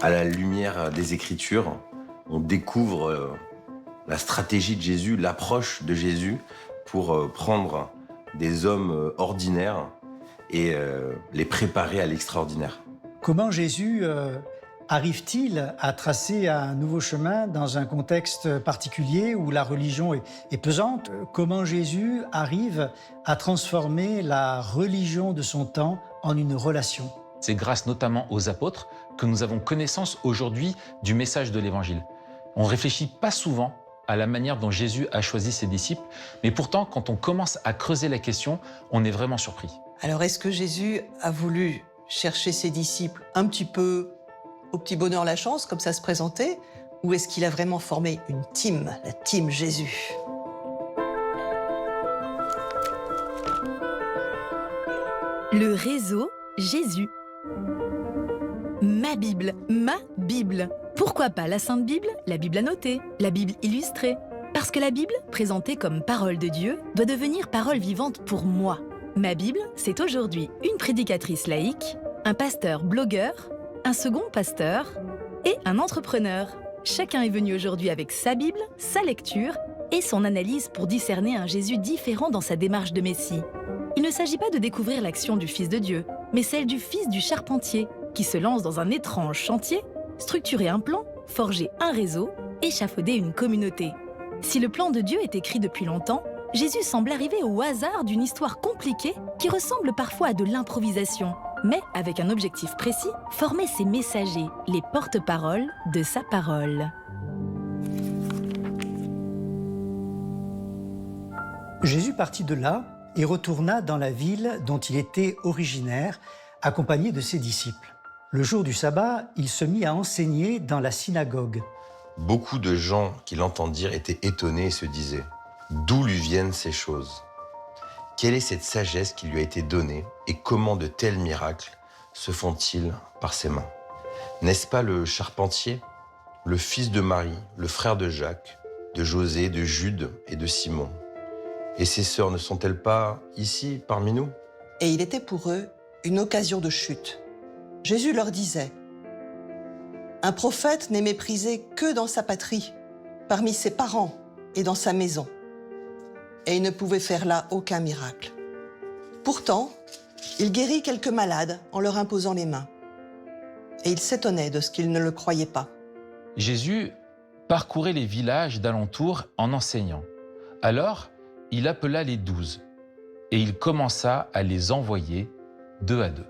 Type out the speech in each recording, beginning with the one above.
À la lumière des Écritures, on découvre la stratégie de Jésus, l'approche de Jésus pour prendre des hommes ordinaires et les préparer à l'extraordinaire. Comment Jésus arrive-t-il à tracer un nouveau chemin dans un contexte particulier où la religion est pesante? Comment Jésus arrive à transformer la religion de son temps en une relation? C'est grâce notamment aux apôtres que nous avons connaissance aujourd'hui du message de l'Évangile. On ne réfléchit pas souvent à la manière dont Jésus a choisi ses disciples, mais pourtant, quand on commence à creuser la question, on est vraiment surpris. Alors, est-ce que Jésus a voulu chercher ses disciples un petit peu au petit bonheur la chance, comme ça se présentait, ou est-ce qu'il a vraiment formé une team, la team Jésus? Le réseau Jésus. Ma Bible. Pourquoi pas la Sainte Bible, la Bible annotée, la Bible illustrée? Parce que la Bible, présentée comme parole de Dieu, doit devenir parole vivante pour moi. Ma Bible, c'est aujourd'hui une prédicatrice laïque, un pasteur blogueur, un second pasteur et un entrepreneur. Chacun est venu aujourd'hui avec sa Bible, sa lecture et son analyse pour discerner un Jésus différent dans sa démarche de Messie. Il ne s'agit pas de découvrir l'action du Fils de Dieu, mais celle du Fils du charpentier, qui se lance dans un étrange chantier, structurer un plan, forger un réseau, échafauder une communauté. Si le plan de Dieu est écrit depuis longtemps, Jésus semble arriver au hasard d'une histoire compliquée qui ressemble parfois à de l'improvisation, mais avec un objectif précis, former ses messagers, les porte-paroles de sa parole. Jésus partit de là et retourna dans la ville dont il était originaire, accompagné de ses disciples. Le jour du sabbat, il se mit à enseigner dans la synagogue. Beaucoup de gens qui l'entendirent étaient étonnés et se disaient « D'où lui viennent ces choses ? Quelle est cette sagesse qui lui a été donnée et comment de tels miracles se font-ils par ses mains ? N'est-ce pas le charpentier, le fils de Marie, le frère de Jacques, de José, de Jude et de Simon ? Et ses sœurs ne sont-elles pas ici, parmi nous ? » Et il était pour eux une occasion de chute. Jésus leur disait « Un prophète n'est méprisé que dans sa patrie, parmi ses parents et dans sa maison. » Et il ne pouvait faire là aucun miracle. Pourtant, il guérit quelques malades en leur imposant les mains. Et il s'étonnait de ce qu'ils ne le croyaient pas. Jésus parcourait les villages d'alentour en enseignant. Alors, il appela les 12 et il commença à les envoyer 2 à 2.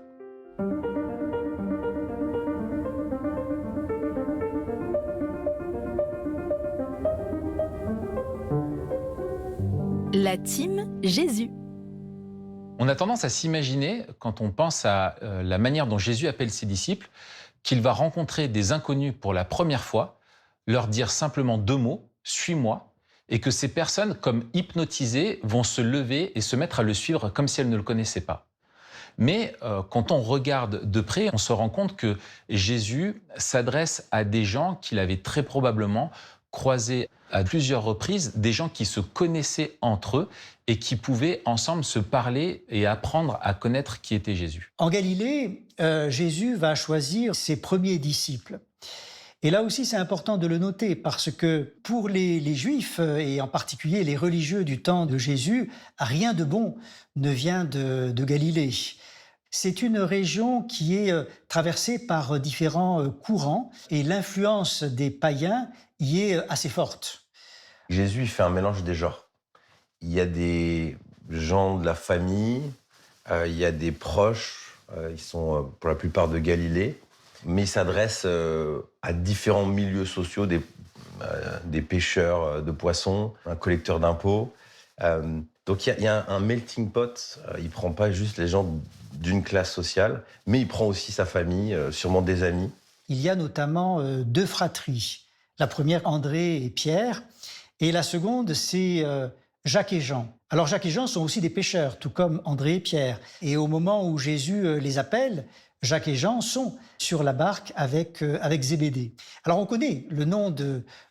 La team Jésus. On a tendance à s'imaginer, quand on pense à la manière dont Jésus appelle ses disciples, qu'il va rencontrer des inconnus pour la première fois, leur dire simplement 2 mots, « suis-moi », et que ces personnes, comme hypnotisées, vont se lever et se mettre à le suivre comme si elles ne le connaissaient pas. Mais quand on regarde de près, on se rend compte que Jésus s'adresse à des gens qu'il avait très probablement croisés à plusieurs reprises, des gens qui se connaissaient entre eux et qui pouvaient ensemble se parler et apprendre à connaître qui était Jésus. En Galilée, Jésus va choisir ses premiers disciples. Et là aussi, c'est important de le noter parce que pour les Juifs, et en particulier les religieux du temps de Jésus, rien de bon ne vient de Galilée. C'est une région qui est traversée par différents courants et l'influence des païens y est assez forte. Jésus fait un mélange des genres. Il y a des gens de la famille, il y a des proches, ils sont pour la plupart de Galilée, mais il s'adresse à différents milieux sociaux, des pêcheurs de poissons, un collecteur d'impôts. Donc il y a un melting pot, il ne prend pas juste les gens d'une classe sociale, mais il prend aussi sa famille, sûrement des amis. Il y a notamment 2 fratries. La première, André et Pierre, et la seconde, c'est Jacques et Jean. Alors Jacques et Jean sont aussi des pêcheurs, tout comme André et Pierre. Et au moment où Jésus les appelle, Jacques et Jean sont sur la barque avec Zébédée. Alors on connaît le nom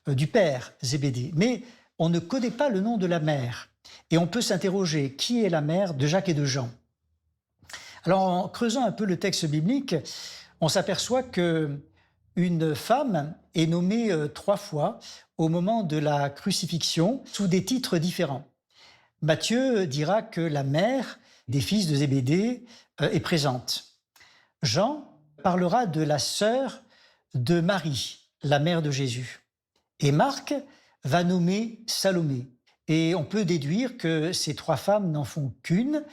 du père Zébédée, mais on ne connaît pas le nom de la mère. Et on peut s'interroger, qui est la mère de Jacques et de Jean ? Alors en creusant un peu le texte biblique, on s'aperçoit que une femme est nommée 3 fois au moment de la crucifixion sous des titres différents. Matthieu dira que la mère des fils de Zébédée est présente. Jean parlera de la sœur de Marie, la mère de Jésus. Et Marc va nommer Salomé. Et on peut déduire que ces 3 femmes n'en font qu'une.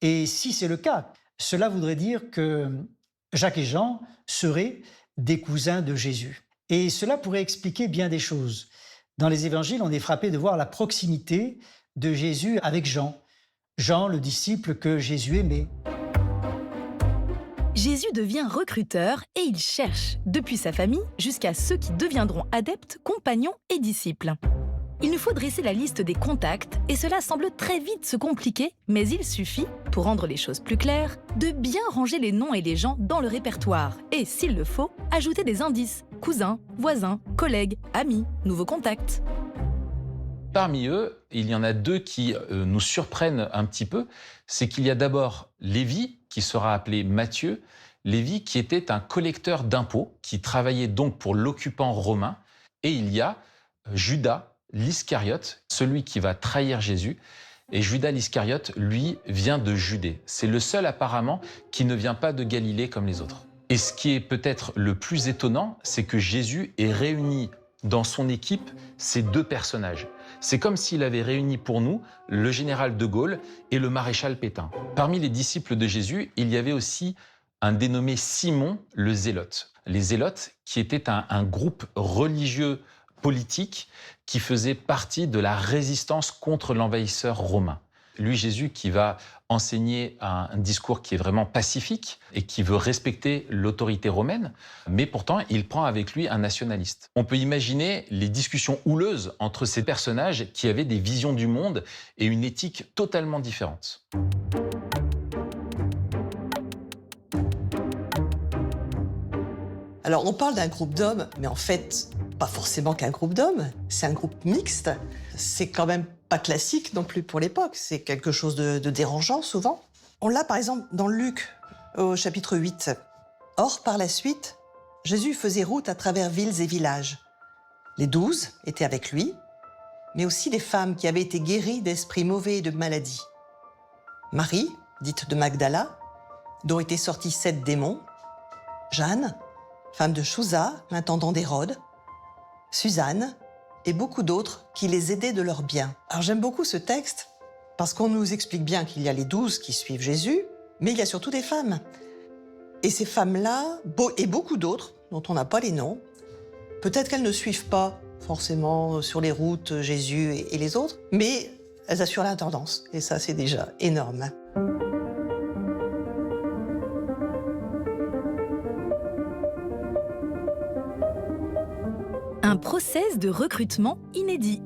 Et si c'est le cas, cela voudrait dire que Jacques et Jean seraient des cousins de Jésus. Et cela pourrait expliquer bien des choses. Dans les évangiles, on est frappé de voir la proximité de Jésus avec Jean. Jean, le disciple que Jésus aimait. Jésus devient recruteur et il cherche, depuis sa famille jusqu'à ceux qui deviendront adeptes, compagnons et disciples. Il nous faut dresser la liste des contacts et cela semble très vite se compliquer, mais il suffit, pour rendre les choses plus claires, de bien ranger les noms et les gens dans le répertoire et, s'il le faut, ajouter des indices, cousins, voisins, collègues, amis, nouveaux contacts. Parmi eux, il y en a 2 qui nous surprennent un petit peu. C'est qu'il y a d'abord Lévi, qui sera appelé Matthieu. Lévi qui était un collecteur d'impôts, qui travaillait donc pour l'occupant romain. Et il y a Judas l'Iscariote, celui qui va trahir Jésus. Et Judas l'Iscariote, lui, vient de Judée. C'est le seul apparemment qui ne vient pas de Galilée comme les autres. Et ce qui est peut-être le plus étonnant, c'est que Jésus ait réuni dans son équipe ces 2 personnages. C'est comme s'il avait réuni pour nous le général de Gaulle et le maréchal Pétain. Parmi les disciples de Jésus, il y avait aussi un dénommé Simon le Zélote. Les Zélotes, qui étaient un groupe religieux politique qui faisait partie de la résistance contre l'envahisseur romain. Lui, Jésus, qui va enseigner un discours qui est vraiment pacifique et qui veut respecter l'autorité romaine, mais pourtant, il prend avec lui un nationaliste. On peut imaginer les discussions houleuses entre ces personnages qui avaient des visions du monde et une éthique totalement différente. Alors, on parle d'un groupe d'hommes, mais en fait, pas forcément qu'un groupe d'hommes, c'est un groupe mixte. C'est quand même pas classique non plus pour l'époque, c'est quelque chose de dérangeant souvent. On l'a par exemple dans Luc, au chapitre 8. Or, par la suite, Jésus faisait route à travers villes et villages. Les 12 étaient avec lui, mais aussi des femmes qui avaient été guéries d'esprits mauvais et de maladies. Marie, dite de Magdala, dont étaient sortis 7 démons. Jeanne, femme de Chouza, l'intendant d'Hérode. Suzanne, et beaucoup d'autres qui les aidaient de leurs biens. Alors j'aime beaucoup ce texte parce qu'on nous explique bien qu'il y a les 12 qui suivent Jésus, mais il y a surtout des femmes. Et ces femmes-là, et beaucoup d'autres, dont on n'a pas les noms, peut-être qu'elles ne suivent pas forcément sur les routes Jésus et les autres, mais elles assurent l'intendance. Et ça, c'est déjà énorme. Un process de recrutement inédit.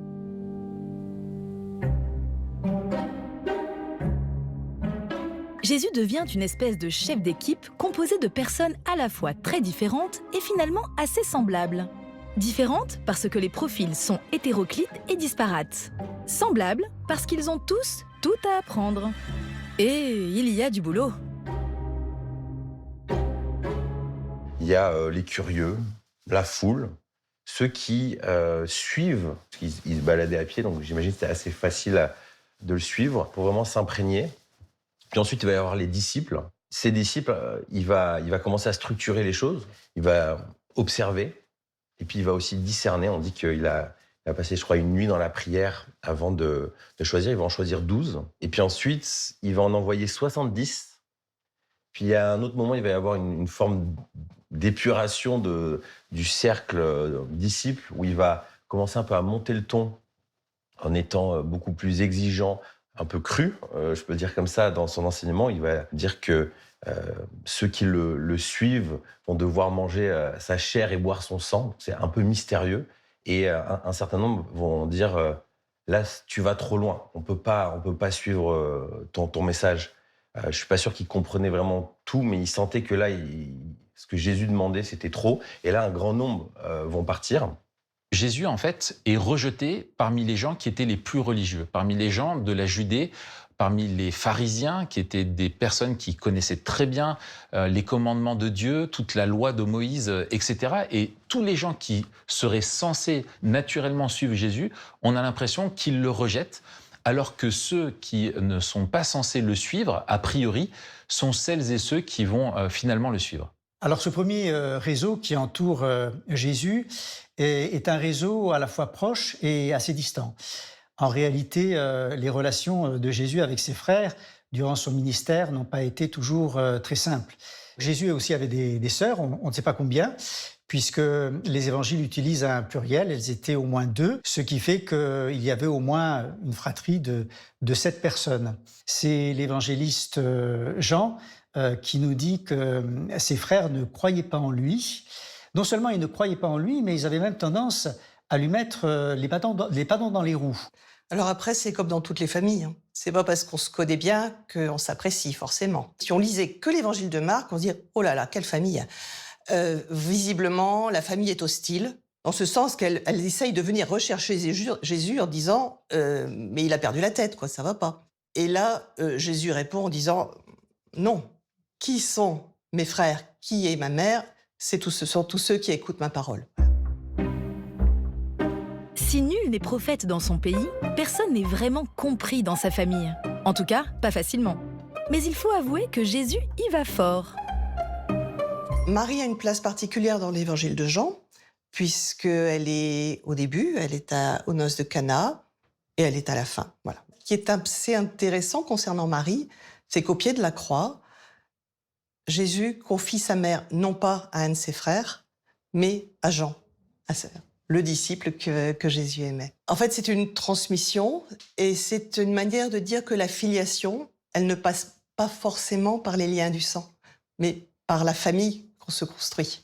Jésus devient une espèce de chef d'équipe composé de personnes à la fois très différentes et finalement assez semblables. Différentes parce que les profils sont hétéroclites et disparates. Semblables parce qu'ils ont tous tout à apprendre. Et il y a du boulot. Il y a les curieux, la foule, ceux qui suivent, parce qu'ils se baladaient à pied, donc j'imagine que c'était assez facile de le suivre pour vraiment s'imprégner. Puis ensuite, il va y avoir les disciples. Ces disciples, il va commencer à structurer les choses, il va observer, et puis il va aussi discerner. On dit qu'il a passé, je crois, une nuit dans la prière avant de choisir. Il va en choisir 12. Et puis ensuite, il va en envoyer 70. Puis à un autre moment, il va y avoir une forme d'épuration du cercle disciples, où il va commencer un peu à monter le ton en étant beaucoup plus exigeant, un peu cru, je peux dire comme ça, dans son enseignement. Il va dire que ceux qui le suivent vont devoir manger sa chair et boire son sang. C'est un peu mystérieux. Et un certain nombre vont dire là, tu vas trop loin. On peut pas suivre ton message. Je suis pas sûr qu'ils comprenaient vraiment tout, mais ils sentaient que là, ce que Jésus demandait, c'était trop. Et là, un grand nombre vont partir. Jésus, en fait, est rejeté parmi les gens qui étaient les plus religieux, parmi les gens de la Judée, parmi les pharisiens, qui étaient des personnes qui connaissaient très bien les commandements de Dieu, toute la loi de Moïse, etc. Et tous les gens qui seraient censés naturellement suivre Jésus, on a l'impression qu'ils le rejettent, alors que ceux qui ne sont pas censés le suivre, a priori, sont celles et ceux qui vont finalement le suivre. Alors ce premier réseau qui entoure Jésus est un réseau à la fois proche et assez distant. En réalité, les relations de Jésus avec ses frères durant son ministère n'ont pas été toujours très simples. Jésus aussi avait des sœurs, on ne sait pas combien, puisque les évangiles utilisent un pluriel, elles étaient au moins 2, ce qui fait qu'il y avait au moins une fratrie de 7 personnes. C'est l'évangéliste Jean qui nous dit que ses frères ne croyaient pas en lui. Non seulement ils ne croyaient pas en lui, mais ils avaient même tendance à lui mettre les bâtons dans les roues. Alors après, c'est comme dans toutes les familles. C'est pas parce qu'on se connaît bien qu'on s'apprécie, forcément. Si on lisait que l'évangile de Marc, on se dirait « Oh là là, quelle famille !» Visiblement, la famille est hostile, en ce sens qu'elle essaye de venir rechercher Jésus en disant « Mais il a perdu la tête, quoi, ça va pas. » Et là, Jésus répond en disant « Non, qui sont mes frères, qui est ma mère ? Ce sont tous ceux qui écoutent ma parole. » Si nul n'est prophète dans son pays, personne n'est vraiment compris dans sa famille. En tout cas, pas facilement. Mais il faut avouer que Jésus y va fort. Marie a une place particulière dans l'évangile de Jean, puisqu'elle est au début, elle est aux noces de Cana, et elle est à la fin. Voilà. Ce qui est assez intéressant concernant Marie, c'est qu'au pied de la croix, Jésus confie sa mère non pas à un de ses frères, mais à Jean, le disciple que Jésus aimait. En fait, c'est une transmission et c'est une manière de dire que la filiation, elle ne passe pas forcément par les liens du sang, mais par la famille qu'on se construit.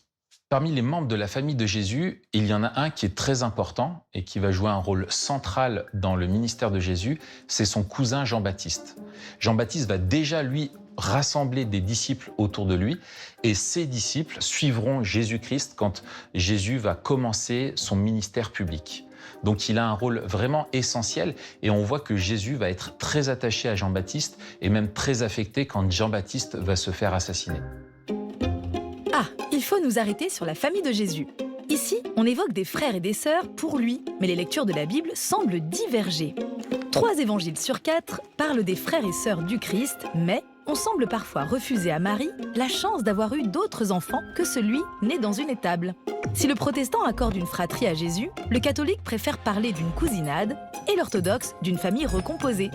Parmi les membres de la famille de Jésus, il y en a un qui est très important et qui va jouer un rôle central dans le ministère de Jésus, c'est son cousin Jean-Baptiste. Jean-Baptiste va déjà, lui, rassembler des disciples autour de lui et ces disciples suivront Jésus-Christ quand Jésus va commencer son ministère public. Donc il a un rôle vraiment essentiel et on voit que Jésus va être très attaché à Jean-Baptiste et même très affecté quand Jean-Baptiste va se faire assassiner. Ah, il faut nous arrêter sur la famille de Jésus. Ici, on évoque des frères et des sœurs pour lui, mais les lectures de la Bible semblent diverger. 3 évangiles sur 4 parlent des frères et sœurs du Christ, mais on semble parfois refuser à Marie la chance d'avoir eu d'autres enfants que celui né dans une étable. Si le protestant accorde une fratrie à Jésus, le catholique préfère parler d'une cousinade et l'orthodoxe d'une famille recomposée.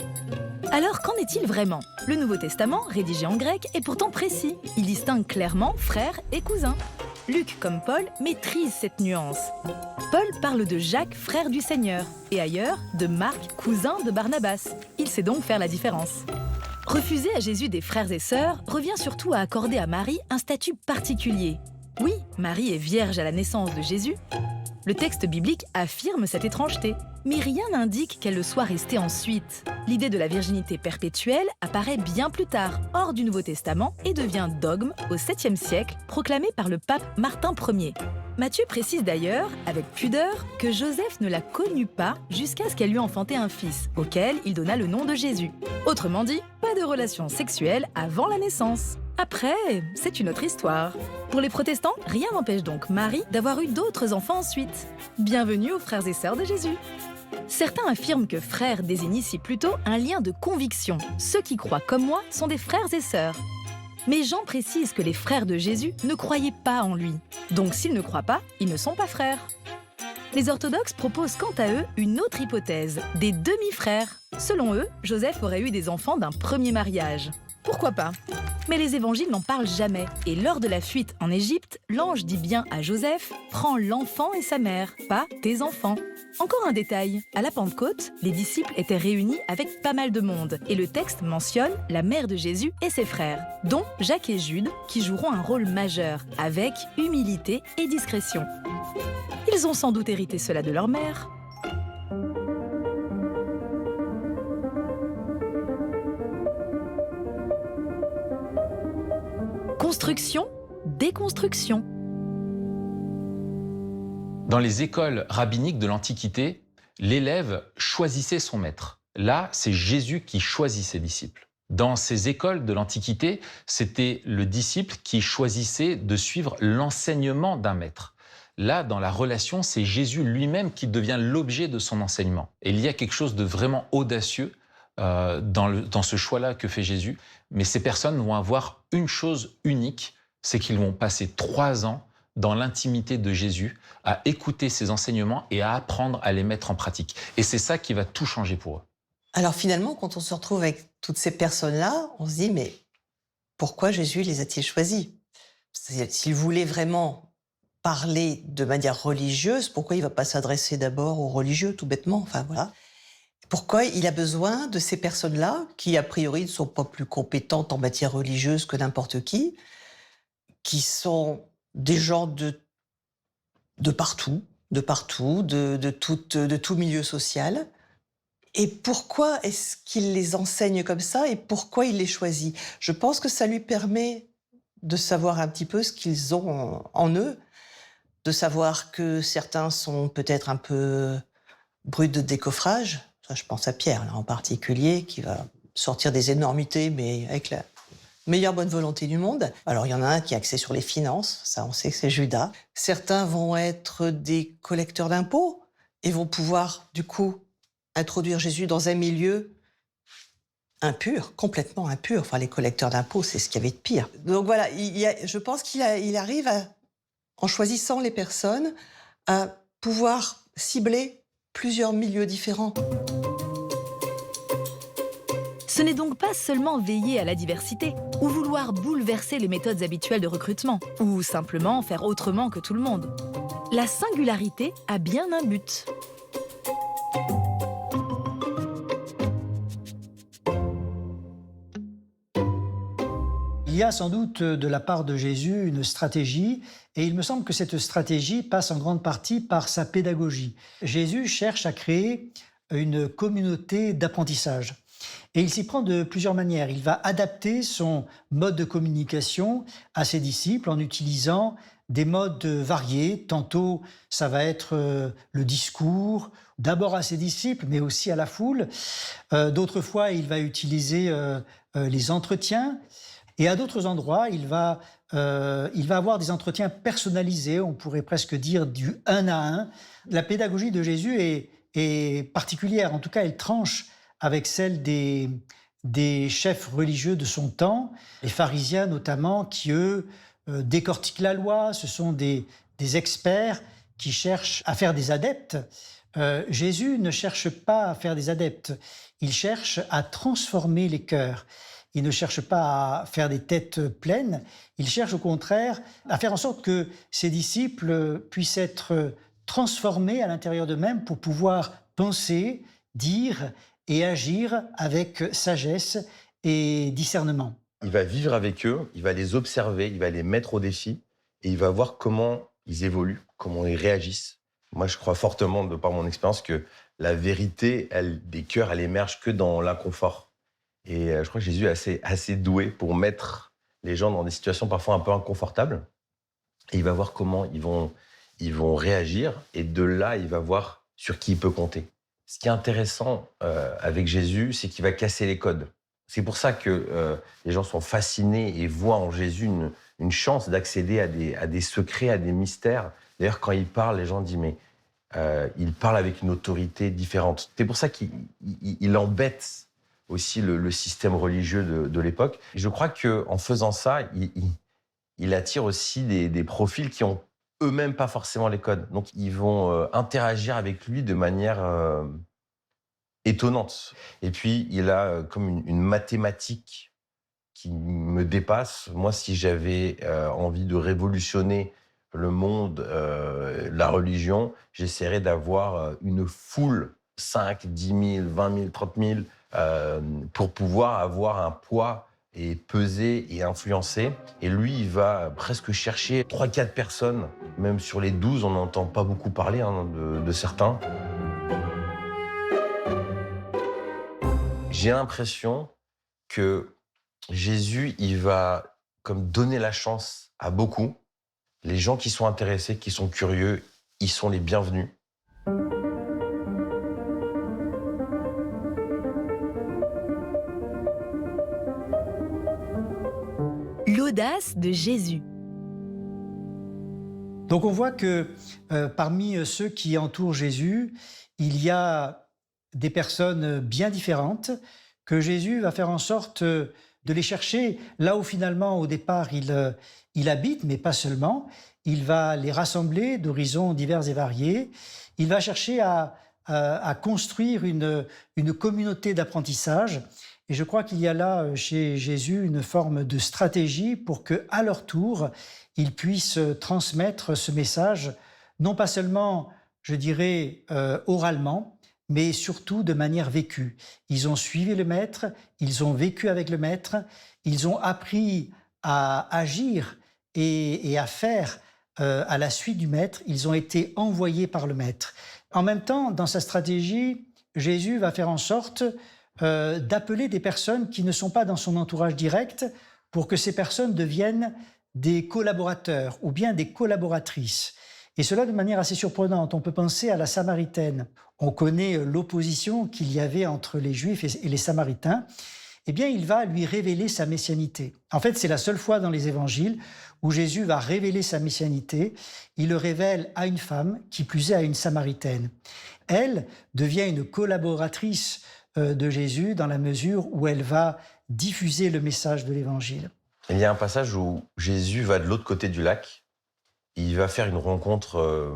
Alors qu'en est-il vraiment ? Le Nouveau Testament, rédigé en grec, est pourtant précis. Il distingue clairement frères et cousins. Luc, comme Paul, maîtrise cette nuance. Paul parle de Jacques, frère du Seigneur, et ailleurs de Marc, cousin de Barnabas. Il sait donc faire la différence. Refuser à Jésus des frères et sœurs revient surtout à accorder à Marie un statut particulier. Oui, Marie est vierge à la naissance de Jésus. Le texte biblique affirme cette étrangeté, mais rien n'indique qu'elle le soit restée ensuite. L'idée de la virginité perpétuelle apparaît bien plus tard, hors du Nouveau Testament, et devient dogme au 7e siècle, proclamé par le pape Martin Ier. Matthieu précise d'ailleurs, avec pudeur, que Joseph ne la connut pas jusqu'à ce qu'elle lui enfantait un fils, auquel il donna le nom de Jésus. Autrement dit, pas de relation sexuelle avant la naissance. Après, c'est une autre histoire. Pour les protestants, rien n'empêche donc Marie d'avoir eu d'autres enfants ensuite. Bienvenue aux frères et sœurs de Jésus. Certains affirment que frère désigne ici plutôt un lien de conviction. Ceux qui croient comme moi sont des frères et sœurs. Mais Jean précise que les frères de Jésus ne croyaient pas en lui. Donc s'ils ne croient pas, ils ne sont pas frères. Les orthodoxes proposent quant à eux une autre hypothèse, des demi-frères. Selon eux, Joseph aurait eu des enfants d'un premier mariage. Pourquoi pas ? Mais les évangiles n'en parlent jamais. Et lors de la fuite en Égypte, l'ange dit bien à Joseph « Prends l'enfant et sa mère, pas tes enfants ». Encore un détail, à la Pentecôte, les disciples étaient réunis avec pas mal de monde. Et le texte mentionne la mère de Jésus et ses frères, dont Jacques et Jude, qui joueront un rôle majeur, avec humilité et discrétion. Ils ont sans doute hérité cela de leur mère. Construction, déconstruction. Dans les écoles rabbiniques de l'Antiquité, l'élève choisissait son maître. Là, c'est Jésus qui choisit ses disciples. Dans ces écoles de l'Antiquité, c'était le disciple qui choisissait de suivre l'enseignement d'un maître. Là, dans la relation, c'est Jésus lui-même qui devient l'objet de son enseignement. Et il y a quelque chose de vraiment audacieux dans ce choix-là que fait Jésus. Mais ces personnes vont avoir une chose unique, c'est qu'ils vont passer 3 ans dans l'intimité de Jésus, à écouter ses enseignements et à apprendre à les mettre en pratique. Et c'est ça qui va tout changer pour eux. Alors finalement, quand on se retrouve avec toutes ces personnes-là, on se dit, mais pourquoi Jésus les a-t-il choisis? S'il voulait vraiment parler de manière religieuse, pourquoi il ne va pas s'adresser d'abord aux religieux, tout bêtement? Enfin voilà. Pourquoi il a besoin de ces personnes-là, qui a priori ne sont pas plus compétentes en matière religieuse que n'importe qui sont des gens de partout, de tout milieu social. Et pourquoi est-ce qu'il les enseigne comme ça et pourquoi il les choisit? Je pense que ça lui permet de savoir un petit peu ce qu'ils ont en eux, de savoir que certains sont peut-être un peu bruts de décoffrage. Ça, je pense à Pierre, là, en particulier, qui va sortir des énormités, mais avec la meilleure bonne volonté du monde. Alors, il y en a un qui est axé sur les finances, ça, on sait que c'est Judas. Certains vont être des collecteurs d'impôts et vont pouvoir, du coup, introduire Jésus dans un milieu impur, complètement impur. Enfin, les collecteurs d'impôts, c'est ce qu'il y avait de pire. Donc voilà, je pense qu'il arrive, en choisissant les personnes, à pouvoir cibler plusieurs milieux différents. Ce n'est donc pas seulement veiller à la diversité, ou vouloir bouleverser les méthodes habituelles de recrutement, ou simplement faire autrement que tout le monde. La singularité a bien un but. Il y a sans doute de la part de Jésus une stratégie, et il me semble que cette stratégie passe en grande partie par sa pédagogie. Jésus cherche à créer une communauté d'apprentissage. Et il s'y prend de plusieurs manières. Il va adapter son mode de communication à ses disciples en utilisant des modes variés. Tantôt, ça va être le discours, d'abord à ses disciples, mais aussi à la foule. D'autres fois, il va utiliser les entretiens. Et à d'autres endroits, il va avoir des entretiens personnalisés, on pourrait presque dire du 1 à 1. La pédagogie de Jésus est particulière, en tout cas, elle tranche avec celle des chefs religieux de son temps, les pharisiens notamment, qui eux décortiquent la loi. Ce sont des experts qui cherchent à faire des adeptes. Jésus ne cherche pas à faire des adeptes, il cherche à transformer les cœurs. Il ne cherche pas à faire des têtes pleines, il cherche au contraire à faire en sorte que ses disciples puissent être transformés à l'intérieur d'eux-mêmes pour pouvoir penser, dire et agir avec sagesse et discernement. Il va vivre avec eux, il va les observer, il va les mettre au défi et il va voir comment ils évoluent, comment ils réagissent. Moi, je crois fortement, de par mon expérience, que la vérité des cœurs, elle émerge que dans l'inconfort. Et je crois que Jésus est assez doué pour mettre les gens dans des situations parfois un peu inconfortables. Et il va voir comment ils vont réagir. Et de là, il va voir sur qui il peut compter. Ce qui est intéressant avec Jésus, c'est qu'il va casser les codes. C'est pour ça que les gens sont fascinés et voient en Jésus une chance d'accéder à des secrets, à des mystères. D'ailleurs, quand il parle, les gens disent « mais il parle avec une autorité différente ». C'est pour ça qu'il embête aussi le système religieux de l'époque. Et je crois qu'en faisant ça, il attire aussi des profils qui ont eux-mêmes pas forcément les codes. Donc, ils vont interagir avec lui de manière étonnante. Et puis, il a comme une mathématique qui me dépasse. Moi, si j'avais envie de révolutionner le monde, la religion, j'essaierais d'avoir une foule, 5, 10 000, 20 000, 30 000, pour pouvoir avoir un poids et peser et influencer. Et lui, il va presque chercher 3-4 personnes. Même sur les 12, on n'entend pas beaucoup parler de certains. J'ai l'impression que Jésus, il va comme donner la chance à beaucoup. Les gens qui sont intéressés, qui sont curieux, ils sont les bienvenus. l'audace de Jésus. Donc on voit que parmi ceux qui entourent Jésus, il y a des personnes bien différentes que Jésus va faire en sorte de les chercher là où finalement au départ il habite, mais pas seulement. Il va les rassembler d'horizons divers et variés. Il va chercher à construire une communauté d'apprentissage. Et je crois qu'il y a là chez Jésus une forme de stratégie pour qu'à leur tour, ils puissent transmettre ce message, non pas seulement, je dirais, oralement, mais surtout de manière vécue. Ils ont suivi le Maître, ils ont vécu avec le Maître, ils ont appris à agir et à faire à la suite du Maître, ils ont été envoyés par le Maître. En même temps, dans sa stratégie, Jésus va faire en sorte d'appeler des personnes qui ne sont pas dans son entourage direct pour que ces personnes deviennent des collaborateurs ou bien des collaboratrices. Et cela de manière assez surprenante. On peut penser à la Samaritaine. On connaît l'opposition qu'il y avait entre les Juifs et les Samaritains. Eh bien, il va lui révéler sa messianité. En fait, c'est la seule fois dans les évangiles où Jésus va révéler sa messianité. Il le révèle à une femme, qui plus est à une Samaritaine. Elle devient une collaboratrice de Jésus dans la mesure où elle va diffuser le message de l'évangile. Il y a un passage où Jésus va de l'autre côté du lac. Il va faire une rencontre,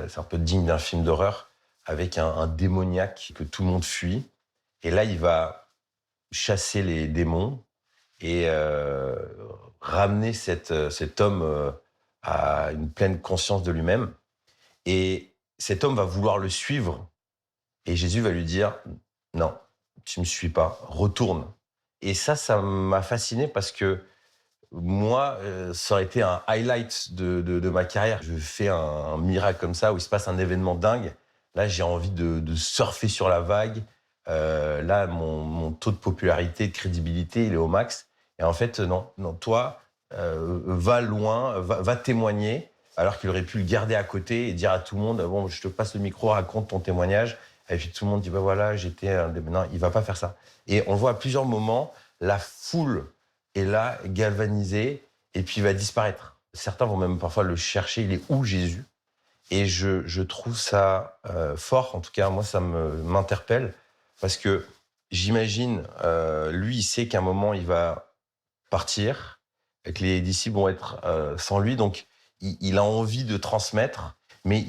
c'est un peu digne d'un film d'horreur, avec un démoniaque que tout le monde fuit. Et là, il va chasser les démons et ramener cet homme à une pleine conscience de lui-même. Et cet homme va vouloir le suivre. Et Jésus va lui dire « Non, tu ne me suis pas, retourne ». Et ça m'a fasciné parce que moi, ça aurait été un highlight de ma carrière. Je fais un miracle comme ça, où il se passe un événement dingue. Là, j'ai envie de surfer sur la vague. Là, mon taux de popularité, de crédibilité, il est au max. Et en fait, non, toi, va loin, va témoigner, alors qu'il aurait pu le garder à côté et dire à tout le monde, bon, je te passe le micro, raconte ton témoignage. Et puis tout le monde dit, bah voilà, j'étais... Non, il va pas faire ça. Et on le voit à plusieurs moments, la foule est là, galvanisé, et puis il va disparaître. Certains vont même parfois le chercher, il est où Jésus ? Et je trouve ça fort, en tout cas, moi, ça m'interpelle, parce que j'imagine, lui, il sait qu'à un moment, il va partir, et que les disciples vont être sans lui, donc il a envie de transmettre, mais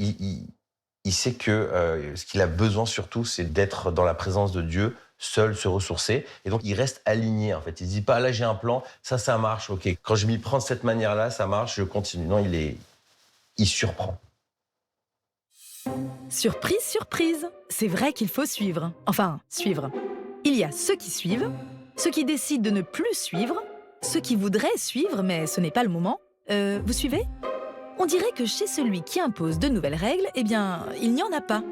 il sait que ce qu'il a besoin surtout, c'est d'être dans la présence de Dieu, seul, se ressourcer. Et donc, il reste aligné, en fait. Il ne dit pas, là, j'ai un plan, ça marche, OK. Quand je m'y prends de cette manière-là, ça marche, je continue. Non, il surprend. Surprise, surprise, c'est vrai qu'il faut suivre. Enfin, suivre. Il y a ceux qui suivent, ceux qui décident de ne plus suivre, ceux qui voudraient suivre, mais ce n'est pas le moment. Vous suivez ? On dirait que chez celui qui impose de nouvelles règles, eh bien, il n'y en a pas.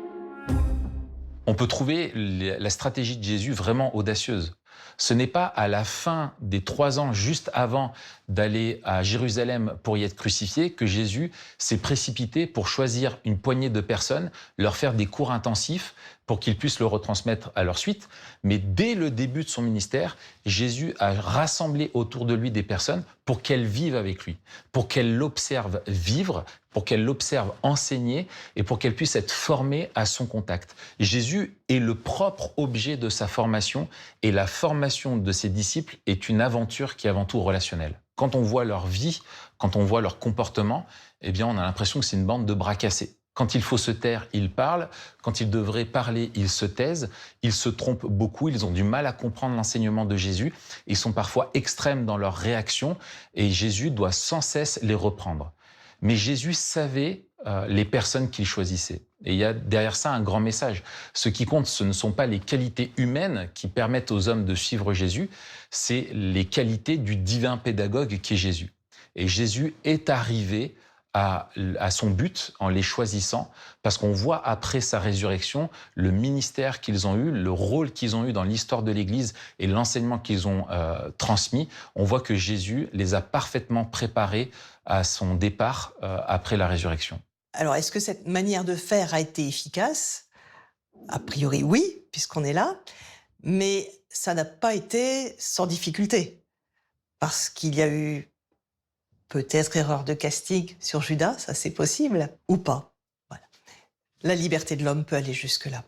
On peut trouver la stratégie de Jésus vraiment audacieuse. Ce n'est pas à la fin des 3 ans, juste avant d'aller à Jérusalem pour y être crucifié, que Jésus s'est précipité pour choisir une poignée de personnes, leur faire des cours intensifs pour qu'ils puissent le retransmettre à leur suite. Mais dès le début de son ministère, Jésus a rassemblé autour de lui des personnes pour qu'elles vivent avec lui, pour qu'elles l'observent vivre, pour qu'elles l'observent enseigner et pour qu'elles puissent être formées à son contact. Jésus est le propre objet de sa formation et la formation de ses disciples est une aventure qui est avant tout relationnelle. Quand on voit leur vie, quand on voit leur comportement, eh bien on a l'impression que c'est une bande de bras cassés. Quand il faut se taire, ils parlent. Quand ils devraient parler, ils se taisent. Ils se trompent beaucoup. Ils ont du mal à comprendre l'enseignement de Jésus. Ils sont parfois extrêmes dans leurs réactions et Jésus doit sans cesse les reprendre. Mais Jésus savait les personnes qu'il choisissait. Et il y a derrière ça un grand message. Ce qui compte, ce ne sont pas les qualités humaines qui permettent aux hommes de suivre Jésus, c'est les qualités du divin pédagogue qui est Jésus. Et Jésus est arrivé à son but en les choisissant, parce qu'on voit après sa résurrection le ministère qu'ils ont eu, le rôle qu'ils ont eu dans l'histoire de l'Église et l'enseignement qu'ils ont transmis. On voit que Jésus les a parfaitement préparés à son départ après la résurrection. Alors, est-ce que cette manière de faire a été efficace ? A priori, oui, puisqu'on est là, mais ça n'a pas été sans difficulté, parce qu'il y a eu Peut-être erreur de casting sur Judas, ça c'est possible, ou pas. Voilà. La liberté de l'homme peut aller jusque-là.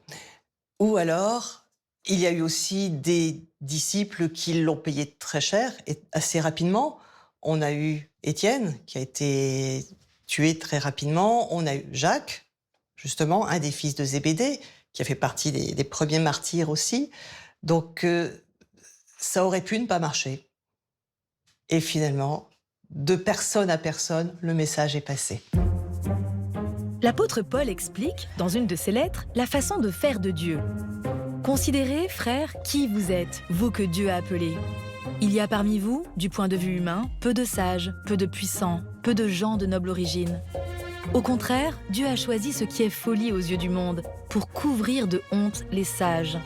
Ou alors, il y a eu aussi des disciples qui l'ont payé très cher et assez rapidement. On a eu Étienne qui a été tué très rapidement. On a eu Jacques, justement, un des fils de Zébédée, qui a fait partie des premiers martyrs aussi. Donc, ça aurait pu ne pas marcher. Et finalement, de personne à personne, le message est passé. L'apôtre Paul explique, dans une de ses lettres, la façon de faire de Dieu. Considérez, frères, qui vous êtes, vous que Dieu a appelés. Il y a parmi vous, du point de vue humain, peu de sages, peu de puissants, peu de gens de noble origine. Au contraire, Dieu a choisi ce qui est folie aux yeux du monde, pour couvrir de honte les sages.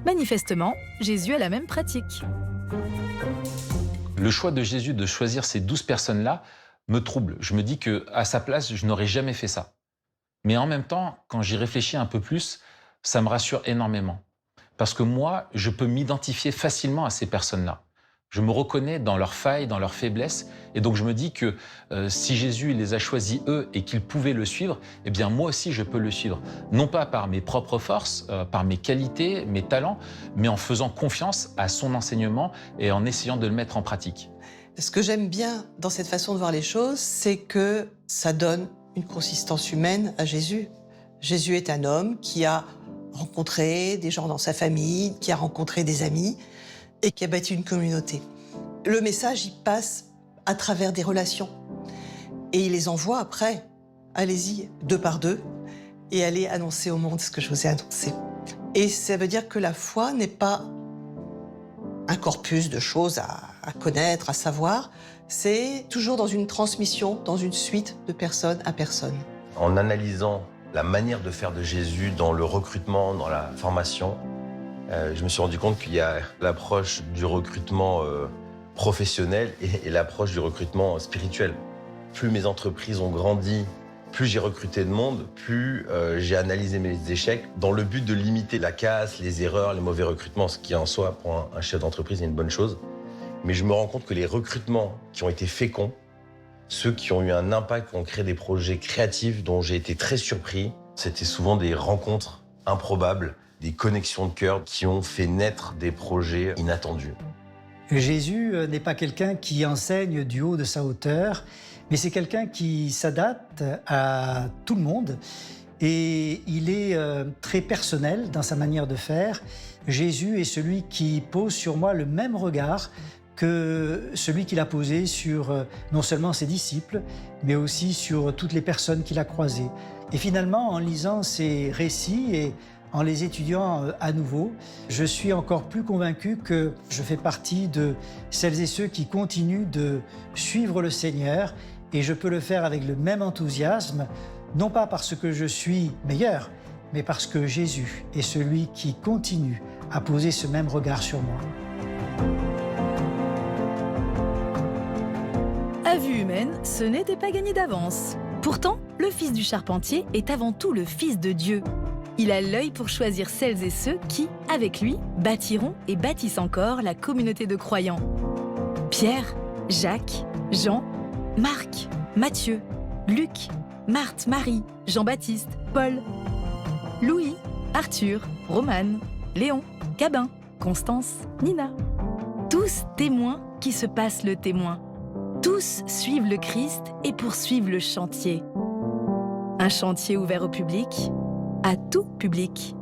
Manifestement, Jésus a la même pratique. Le choix de Jésus de choisir ces 12 personnes-là me trouble. Je me dis qu'à sa place, je n'aurais jamais fait ça. Mais en même temps, quand j'y réfléchis un peu plus, ça me rassure énormément. Parce que moi, je peux m'identifier facilement à ces personnes-là. Je me reconnais dans leurs failles, dans leurs faiblesses. Et donc je me dis que si Jésus les a choisis eux et qu'ils pouvaient le suivre, eh bien moi aussi je peux le suivre. Non pas par mes propres forces, par mes qualités, mes talents, mais en faisant confiance à son enseignement et en essayant de le mettre en pratique. Ce que j'aime bien dans cette façon de voir les choses, c'est que ça donne une consistance humaine à Jésus. Jésus est un homme qui a rencontré des gens dans sa famille, qui a rencontré des amis et qui a bâti une communauté. Le message, il passe à travers des relations. Et il les envoie après. Allez-y, 2 par 2, et allez annoncer au monde ce que je vous ai annoncé. Et ça veut dire que la foi n'est pas un corpus de choses à connaître, à savoir. C'est toujours dans une transmission, dans une suite de personne à personne. En analysant la manière de faire de Jésus dans le recrutement, dans la formation, je me suis rendu compte qu'il y a l'approche du recrutement professionnel et l'approche du recrutement spirituel. Plus mes entreprises ont grandi, plus j'ai recruté de monde, plus j'ai analysé mes échecs dans le but de limiter la casse, les erreurs, les mauvais recrutements, ce qui en soi, pour un chef d'entreprise, est une bonne chose. Mais je me rends compte que les recrutements qui ont été féconds, ceux qui ont eu un impact, qui ont créé des projets créatifs dont j'ai été très surpris, c'était souvent des rencontres improbables, des connexions de cœur qui ont fait naître des projets inattendus. Jésus n'est pas quelqu'un qui enseigne du haut de sa hauteur, mais c'est quelqu'un qui s'adapte à tout le monde et il est très personnel dans sa manière de faire. Jésus est celui qui pose sur moi le même regard que celui qu'il a posé sur non seulement ses disciples, mais aussi sur toutes les personnes qu'il a croisées. Et finalement, en lisant ces récits et en les étudiant à nouveau, je suis encore plus convaincu que je fais partie de celles et ceux qui continuent de suivre le Seigneur et je peux le faire avec le même enthousiasme, non pas parce que je suis meilleur, mais parce que Jésus est celui qui continue à poser ce même regard sur moi. À vue humaine, ce n'était pas gagné d'avance. Pourtant, le fils du charpentier est avant tout le fils de Dieu. Il a l'œil pour choisir celles et ceux qui, avec lui, bâtiront et bâtissent encore la communauté de croyants. Pierre, Jacques, Jean, Marc, Matthieu, Luc, Marthe, Marie, Jean-Baptiste, Paul, Louis, Arthur, Romane, Léon, Gabin, Constance, Nina. Tous témoins qui se passent le témoin. Tous suivent le Christ et poursuivent le chantier. Un chantier ouvert au public, à tout public.